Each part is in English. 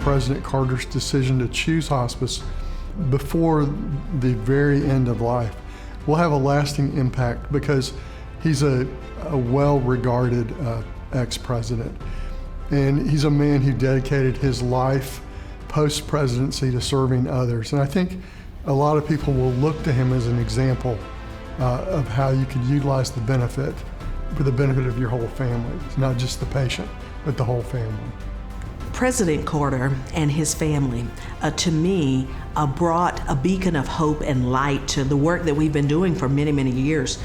President Carter's decision to choose hospice before the very end of life will have a lasting impact because he's a well-regarded ex-president. And he's a man who dedicated his life post-presidency to serving others. And I think a lot of people will look to him as an example of how you could utilize the benefit for the benefit of your whole family. It's not just the patient, but the whole family. President Carter and his family, to me, brought a beacon of hope and light to the work that we've been doing for many, many years,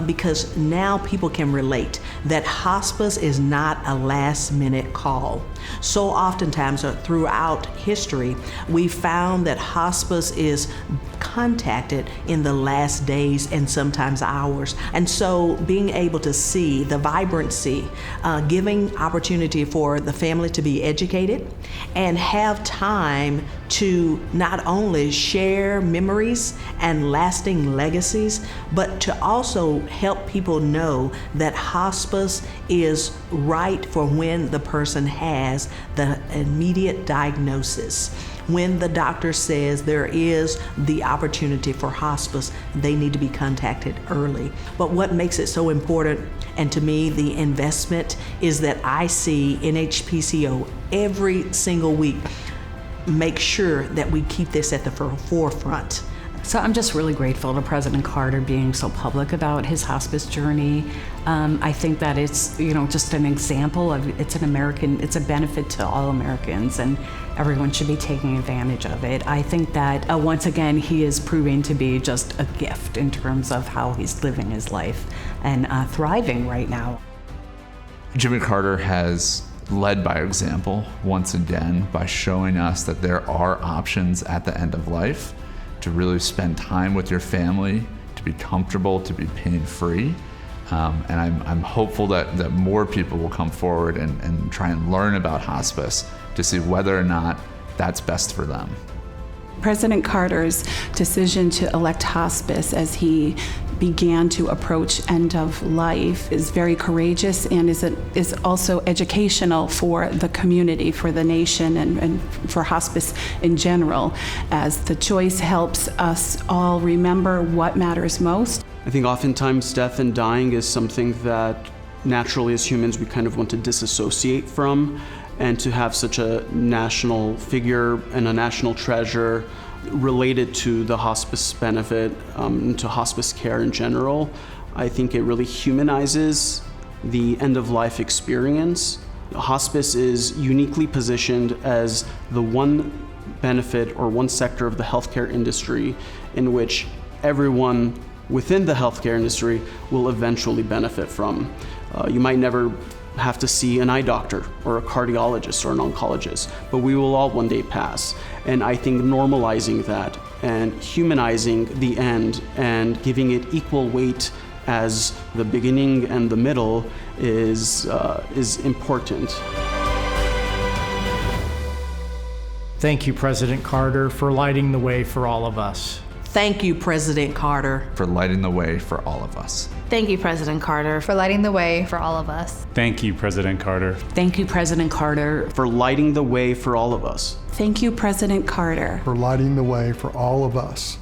because now people can relate that hospice is not a last-minute call. So oftentimes throughout history, we found that hospice is contacted in the last days and sometimes hours. And so being able to see the vibrancy, giving opportunity for the family to be educated and have time to not only share memories and lasting legacies, but to also help people know that hospice is right for when the person has the immediate diagnosis. When the doctor says there is the opportunity for hospice, they need to be contacted early. But what makes it so important, and to me the investment, is that I see NHPCO every single week make sure that we keep this at the forefront. So I'm just really grateful to President Carter being so public about his hospice journey. I think that it's, just an example of it's a benefit to all Americans, and everyone should be taking advantage of it. I think that once again, he is proving to be just a gift in terms of how he's living his life and thriving right now. Jimmy Carter has led by example once again by showing us that there are options at the end of life to really spend time with your family, to be comfortable, to be pain-free. And I'm hopeful that more people will come forward and try and learn about hospice to see whether or not that's best for them. President Carter's decision to elect hospice as he began to approach end of life is very courageous and is also educational for the community, for the nation, and for hospice in general, as the choice helps us all remember what matters most. I think oftentimes death and dying is something that naturally as humans we kind of want to disassociate from, and to have such a national figure and a national treasure related to the hospice benefit, to hospice care in general, I think it really humanizes the end-of-life experience. Hospice is uniquely positioned as the one benefit or one sector of the healthcare industry in which everyone within the healthcare industry will eventually benefit from. You might never have to see an eye doctor or a cardiologist or an oncologist, but we will all one day pass. And I think normalizing that and humanizing the end and giving it equal weight as the beginning and the middle is important. Thank you, President Carter, for lighting the way for all of us. Thank you, President Carter, for lighting the way for all of us. Thank you, President Carter, for lighting the way for all of us. Thank you, President Carter. Thank you, President Carter, for lighting the way for all of us. Thank you, President Carter, for lighting the way for all of us.